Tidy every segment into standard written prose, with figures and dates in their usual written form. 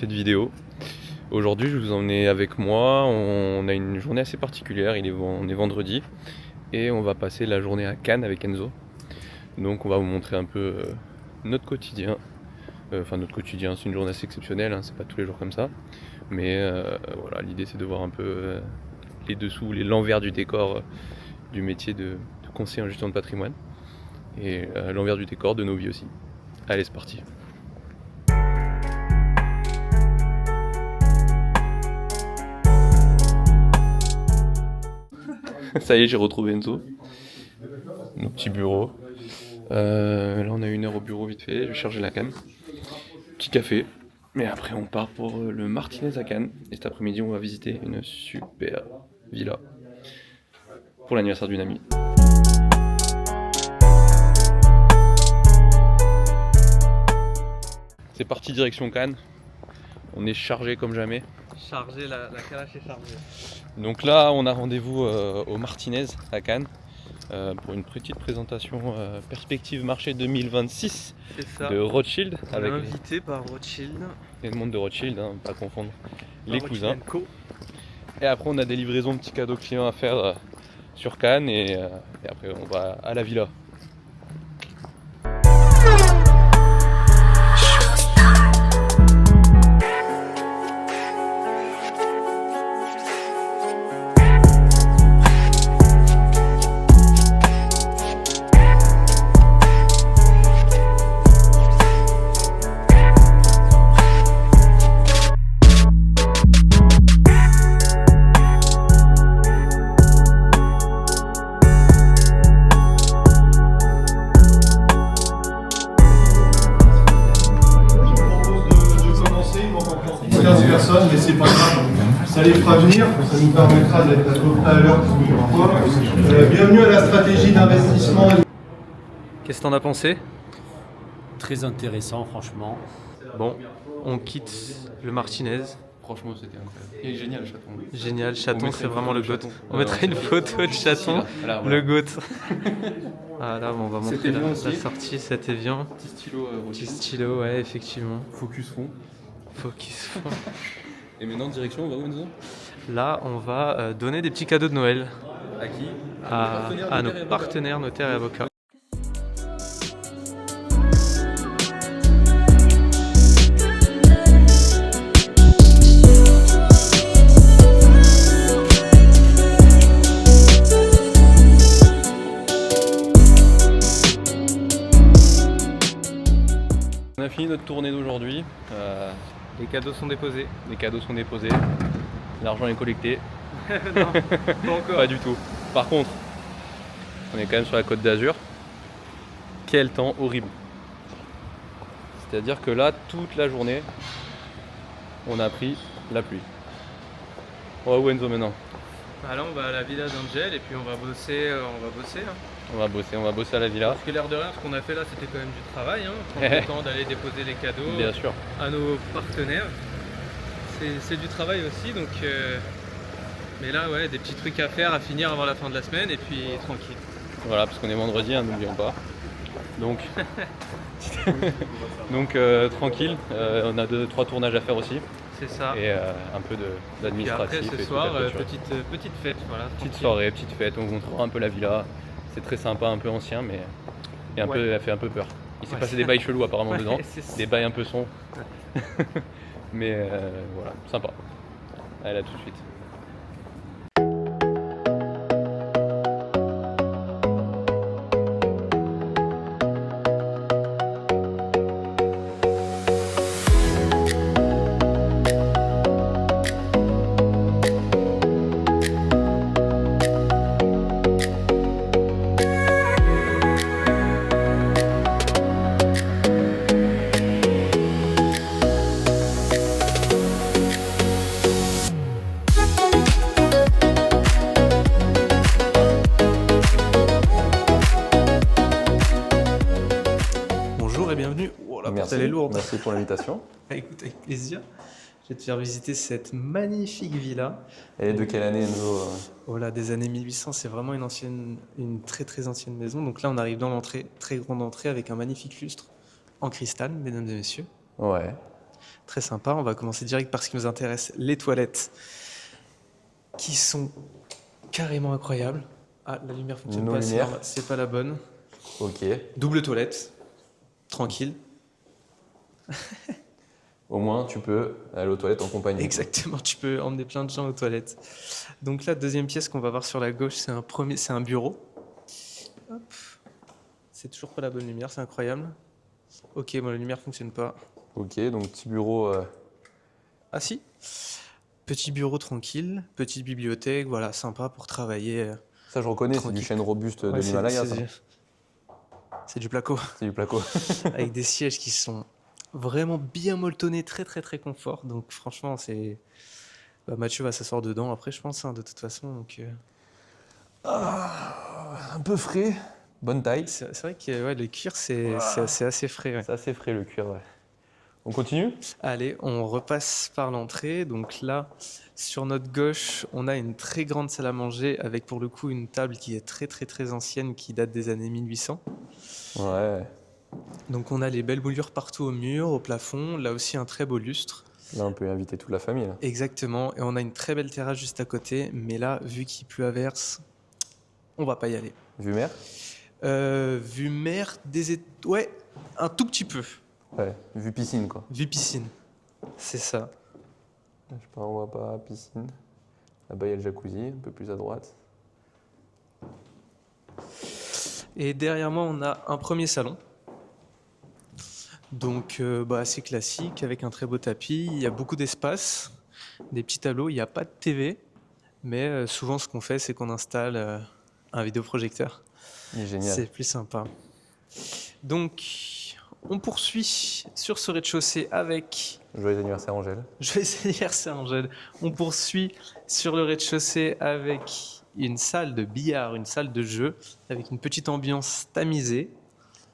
cette vidéo. Aujourd'hui, je vous emmener avec moi. On a une journée assez particulière. On est vendredi et on va passer la journée à Cannes avec Enzo. Donc, on va vous montrer un peu notre quotidien. Enfin, notre quotidien, c'est une journée assez exceptionnelle. C'est pas tous les jours comme ça. Mais voilà, l'idée c'est de voir un peu les dessous, l'envers du décor du métier de conseiller en gestion de patrimoine et l'envers du décor de nos vies aussi. Allez, c'est parti. Ça y est, j'ai retrouvé Enzo. Nos petits bureaux. Là, on a 1 heure au bureau vite fait. Je vais charger la canne. Petit café. Mais après, on part pour le Martinez à Cannes. Et cet après-midi, on va visiter une super villa pour l'anniversaire d'une amie. C'est parti direction Cannes. On est chargé comme jamais. Chargé, la calache est chargée. Donc là, on a rendez-vous au Martinez à Cannes pour une petite présentation perspective marché 2026 de Rothschild. On est invité par Rothschild. Et le monde de Rothschild, pas confondre les Par cousins. Rothschild & Co. Et après, on a des livraisons de petits cadeaux clients à faire sur Cannes et après, on va à la villa. Mais c'est pas grave, ça les fera venir, ça nous permettra d'être à peu près à l'heure pour une fois. Bienvenue à la stratégie d'investissement. Qu'est-ce que t'en as pensé? Très intéressant, franchement. Bon, on quitte le Martinez. Franchement, c'était incroyable. Il est génial, le chaton. Génial, chaton, c'est vraiment le goat. On Alors, mettrait une photo de chaton, voilà. le goat. Ah là, bon, on va montrer Évian la aussi. sortie, cet Évian. Petit stylo Petit stylo, ouais, effectivement. Focus fond. Focus. Et maintenant, direction, on va où, Enzo? Là, on va donner des petits cadeaux de Noël À qui? à nos partenaires notaires et avocats. On a fini notre tournée d'aujourd'hui. Les cadeaux sont déposés. Les cadeaux sont déposés. L'argent est collecté. Non, pas encore. Pas du tout. Par contre, on est quand même sur la Côte d'Azur. Quel temps horrible. C'est-à-dire que là, toute la journée, on a pris la pluie. On va où, Enzo, maintenant? Bah là, on va à la villa d'Angel et puis on va bosser. On va bosser à la villa. Parce que l'air de rien, ce qu'on a fait là, c'était quand même du travail. Prendre le temps d'aller déposer les cadeaux Bien sûr. à nos partenaires. C'est du travail aussi, donc. Mais là, ouais, des petits trucs à faire, à finir avant la fin de la semaine et puis tranquille. Voilà, parce qu'on est vendredi, n'oublions pas. Donc, tranquille. On a 2-3 tournages à faire aussi. C'est ça. Et un peu Et d'administratif. après, ce et soir, tout à fait. petite fête. Voilà, Petite tranquille. soirée, petite fête, on vous montrera un peu la villa. C'est très sympa, un peu ancien, mais et elle fait un peu peur. Il s'est passé des bails chelous apparemment dedans, c'est ça. des bails un peu sombres. Mais voilà, sympa. Allez, à tout de suite. Bonjour et bienvenue. Oh, la porte elle est lourde. Merci pour l'invitation. Écoute, avec plaisir. Je vais te faire visiter cette magnifique villa. Elle est de quelle année, Enzo? Oh là, des années 1800, c'est vraiment une très très ancienne maison. Donc là, on arrive dans l'entrée, très grande entrée avec un magnifique lustre en cristal, mesdames et messieurs. Ouais. Très sympa. On va commencer direct par ce qui nous intéresse, les toilettes, qui sont carrément incroyables. Ah, la lumière fonctionne Nos pas, lumières. c'est pas la bonne. Ok. Double toilette, tranquille. Au moins, tu peux aller aux toilettes en compagnie. Exactement, tu peux emmener plein de gens aux toilettes. Donc là, deuxième pièce qu'on va voir sur la gauche, c'est un bureau. Hop. C'est toujours pas la bonne lumière, c'est incroyable. Ok, bon, la lumière fonctionne pas. Ok, donc petit bureau. Ah si. Petit bureau tranquille, petite bibliothèque, voilà, sympa pour travailler. Ça, je reconnais, c'est du Tranquille. chêne robuste de Ouais, l'Himalaya, ça. c'est du placo. C'est du placo. Avec des sièges qui sont vraiment bien molletonnés, très très très confort. Donc franchement, Mathieu va s'asseoir dedans après, je pense, hein, de toute façon. Donc, Un peu frais, bonne taille. c'est vrai que ouais, le cuir, c'est assez frais. Ouais. C'est assez frais le cuir, ouais. On continue? Allez, on repasse par l'entrée. Donc là, sur notre gauche, on a une très grande salle à manger avec pour le coup une table qui est très très très ancienne, qui date des années 1800. Ouais. Donc on a les belles moulures partout au mur, au plafond. Là aussi un très beau lustre. Là, on peut inviter toute la famille, là. Exactement. Et on a une très belle terrasse juste à côté. Mais là, vu qu'il pleut à verse, on va pas y aller. Vue mer? Vue mer, ouais, un tout petit peu. Ouais. Vue piscine, quoi. Vue piscine. C'est ça. Je sais pas, on voit pas piscine. Là-bas, il y a le jacuzzi, un peu plus à droite. Et derrière moi, on a un premier salon. Donc, assez classique, avec un très beau tapis. Il y a beaucoup d'espace, des petits tableaux. Il n'y a pas de TV, mais souvent, ce qu'on fait, c'est qu'on installe un vidéoprojecteur. Il est génial. C'est plus sympa. Donc, on poursuit sur ce rez-de-chaussée avec... Joyeux anniversaire, Angèle. Joyeux anniversaire, Angèle. On poursuit sur le rez-de-chaussée avec une salle de billard, une salle de jeu, avec une petite ambiance tamisée,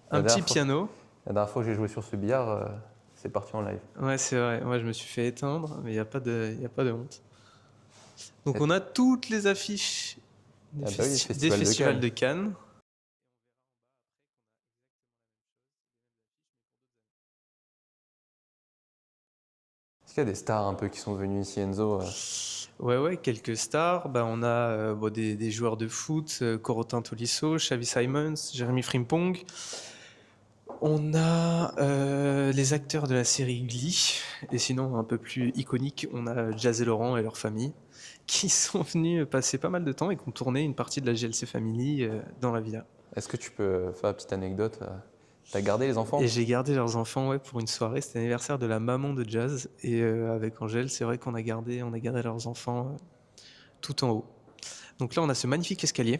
un petit piano. La dernière fois que j'ai joué sur ce billard, c'est parti en live. Ouais, c'est vrai. Moi, je me suis fait éteindre, mais il n'y a pas de honte. Donc, on a toutes les affiches des, Ah bah oui, des Festival de festivals Cannes. de Cannes. Est-ce qu'il y a des stars un peu qui sont venues ici, Enzo? Ouais, quelques stars. On a des joueurs de foot, Corotin Tolisso, Xavi Simons, Jérémy Frimpong. On a les acteurs de la série Glee. Et sinon, un peu plus iconique, on a Jazz et Laurent et leur famille qui sont venus passer pas mal de temps et qui ont tourné une partie de la GLC Family dans la villa. Est-ce que tu peux faire une petite anecdote? T'as gardé les enfants? Et j'ai gardé leurs enfants pour une soirée. C'était l'anniversaire de la maman de Jazz. Et avec Angèle, c'est vrai qu'on a gardé leurs enfants tout en haut. Donc là, on a ce magnifique escalier.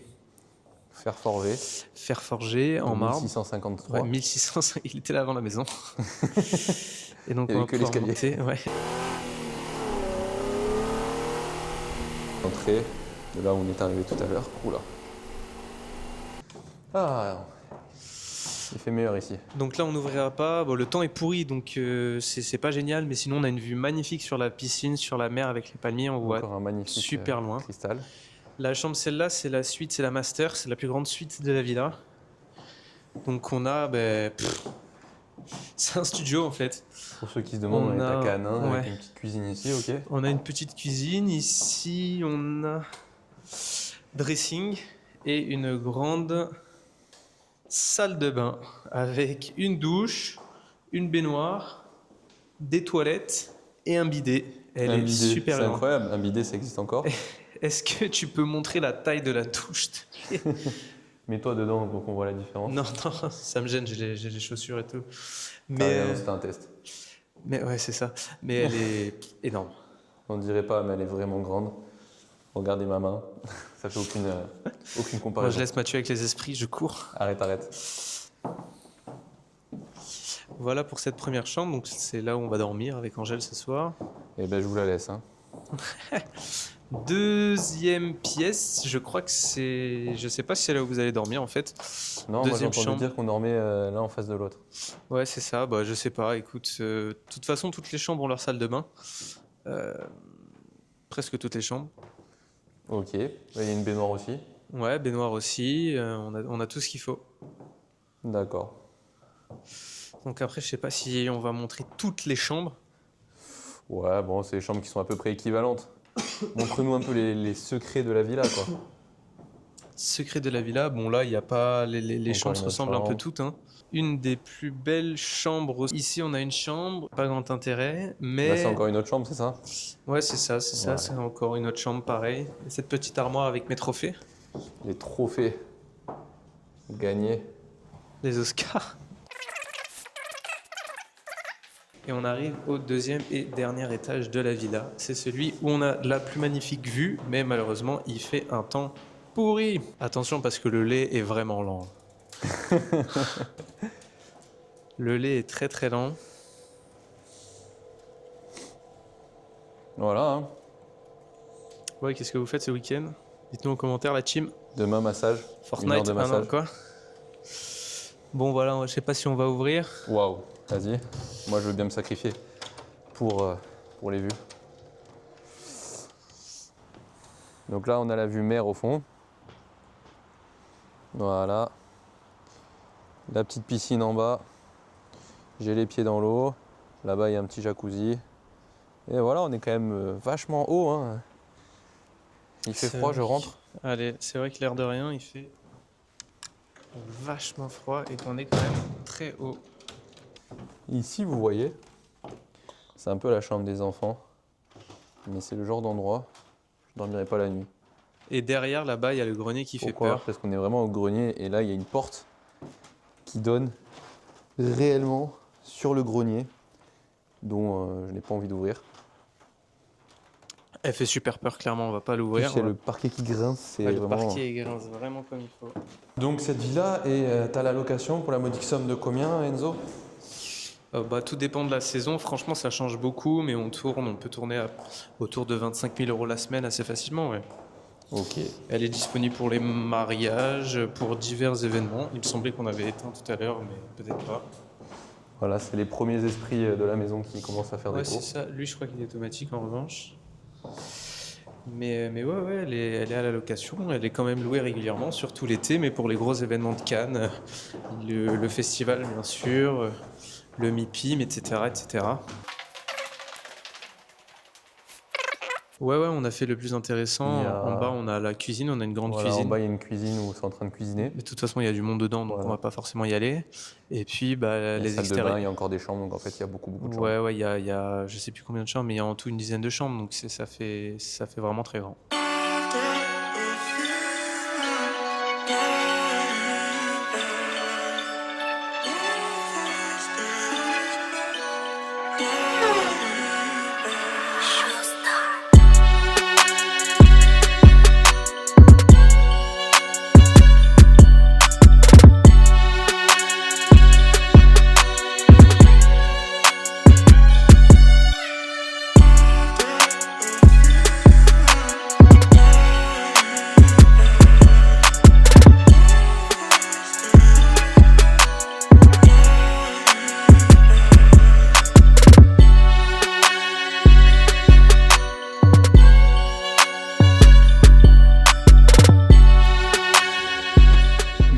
Fer forgé. Fer forgé en marbre. 1653. Ouais, 1600, il était là avant la maison. Et donc Il y on avait va que pouvoir l'escalier. monter. Ouais. Entrée de là où on est arrivé tout à l'heure. Oula. Ah, il fait meilleur ici. Donc là, on n'ouvrira pas. Bon, le temps est pourri, donc c'est pas génial. Mais sinon, on a une vue magnifique sur la piscine, sur la mer avec les palmiers. On voit Encore un magnifique super loin. cristal. La chambre, celle-là, c'est la suite, c'est la master. C'est la plus grande suite de la villa. Donc on a... c'est un studio, en fait. Pour ceux qui se demandent, on est à Cannes, hein, ouais. avec une petite cuisine ici, ok. On a une petite cuisine. Ici, on a dressing et une grande salle de bain avec une douche, une baignoire, des toilettes et un bidet. Elle Un est bidet, super c'est grande. incroyable. Un bidet, ça existe encore. Est-ce que tu peux montrer la taille de la douche? Mets-toi dedans pour qu'on voit la différence. Non, ça me gêne, j'ai les chaussures et tout. Ah, Mais, non, c'était un test. mais ouais, c'est ça. Mais elle est énorme. On ne dirait pas, mais elle est vraiment grande. Regardez ma main. Ça fait aucune Moi, comparaison. je laisse Mathieu avec les esprits, je cours. Arrête. Voilà pour cette première chambre. Donc c'est là où on va dormir avec Angèle ce soir. Eh ben, je vous la laisse. Hein. Deuxième pièce, je crois que c'est... Je sais pas si c'est là où vous allez dormir en fait. Non, moi j'ai Deuxième entendu chambre. dire qu'on dormait l'un en face de l'autre. Ouais, c'est ça. Je sais pas. Écoute, de toute façon, toutes les chambres ont leur salle de bain. Presque toutes les chambres. Ok. Il y a une baignoire aussi. Ouais, baignoire aussi. On a tout ce qu'il faut. D'accord. Donc après, je sais pas si on va montrer toutes les chambres. Ouais, bon, c'est des chambres qui sont à peu près équivalentes. Montre-nous un peu les secrets de la villa, quoi. Secret de la villa, bon là, il y a pas les Encore chambres une se autre ressemblent un peu chambre. toutes, hein. Une des plus belles chambres. Ici, on a une chambre, pas grand intérêt, mais Là, c'est encore une autre chambre, c'est ça? ouais, c'est ça, c'est ça. Ouais. C'est encore une autre chambre, pareil. Et cette petite armoire avec mes trophées, Les trophées gagnés. les Oscars. Et on arrive au deuxième et dernier étage de la villa. C'est celui où on a la plus magnifique vue, mais malheureusement, il fait un temps pourri. Attention parce que le lait est vraiment lent. Le lait est très très lent. Voilà, hein. Ouais, qu'est-ce que vous faites ce week-end? Dites-nous en commentaire la team. Demain, massage. 1 heure Fortnite, de ah non, massage. quoi? Bon voilà, je sais pas si on va ouvrir. Waouh, vas-y. Moi, je veux bien me sacrifier pour les vues. Donc là, on a la vue mer au fond. Voilà. La petite piscine en bas. J'ai les pieds dans l'eau. Là-bas, il y a un petit jacuzzi. Et voilà, on est quand même vachement haut, hein. Il fait C'est froid, je vrai. rentre. Allez, c'est vrai que l'air de rien, il fait vachement froid et qu'on est quand même très haut. Ici, vous voyez, c'est un peu la chambre des enfants. Mais c'est le genre d'endroit, je dormirai pas la nuit. Et derrière, là-bas, il y a le grenier qui fait Pourquoi? peur. Parce qu'on est vraiment au grenier et là, il y a une porte qui donne réellement sur le grenier, dont je n'ai pas envie d'ouvrir. Elle fait super peur, clairement, on va pas l'ouvrir. C'est le parquet qui grince, c'est Le vraiment... parquet il grince vraiment comme il faut. Donc cette villa est à la location pour la modique somme de combien, Enzo? Tout dépend de la saison. Franchement, ça change beaucoup, mais on peut tourner autour de 25 000 € la semaine assez facilement. Ouais. Ok. Elle est disponible pour les mariages, pour divers événements. Il me semblait qu'on avait éteint tout à l'heure, mais peut-être pas. Voilà, c'est les premiers esprits de la maison qui commencent à faire Ouais, des c'est cours. ça. Lui, je crois qu'il est automatique en revanche. Mais ouais, elle est à la location. Elle est quand même louée régulièrement, surtout l'été, mais pour les gros événements de Cannes, le festival, bien sûr, le MIPIM, etc., etc. Ouais, on a fait le plus intéressant. Il y a- En bas, on a la cuisine, on a une grande Voilà, en cuisine. bas, il y a une cuisine où c'est en train de cuisiner. Mais de toute façon, il y a du monde dedans, donc Voilà. on va pas forcément y aller. Et puis, La les salle de bain, extérieurs. il y a encore des chambres, donc en fait, il y a beaucoup de chambres. Ouais, il y a, je sais plus combien de chambres, mais il y a en tout une dizaine de chambres, donc ça fait vraiment très grand.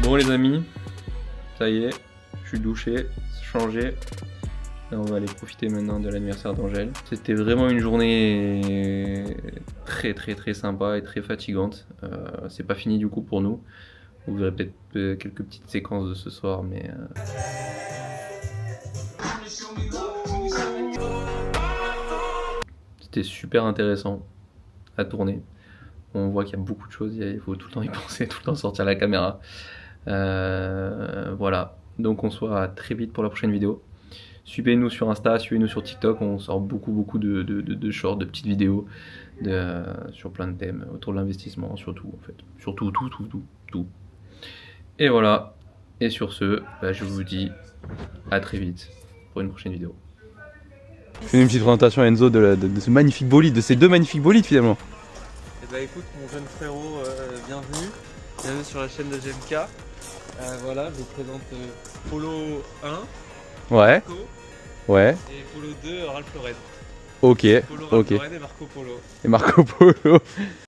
Bon les amis, ça y est, je suis douché, changé. Là, on va aller profiter maintenant de l'anniversaire d'Angèle. C'était vraiment une journée très sympa et très fatigante. C'est pas fini du coup pour nous. Vous verrez peut-être quelques petites séquences de ce soir, mais... C'était super intéressant à tourner. On voit qu'il y a beaucoup de choses, il faut tout le temps y penser, tout le temps sortir la caméra. Voilà, donc on se voit très vite pour la prochaine vidéo. Suivez-nous sur Insta, suivez-nous sur TikTok, on sort beaucoup de shorts, de petites vidéos sur plein de thèmes, autour de l'investissement, surtout en fait. Surtout tout. Et voilà, et sur ce, je vous dis à très vite pour une prochaine vidéo. Fais une petite présentation à Enzo de ce magnifique bolide, de ces deux magnifiques bolides finalement. Eh ben écoute, mon jeune frérot, bienvenue sur la chaîne de GMK. Voilà, je vous présente Polo 1, Ouais, Marco, ouais, et Polo 2, Ralph Lauren. ok, Polo, Ralph ok. Lauren et Marco Polo. Et Marco Polo.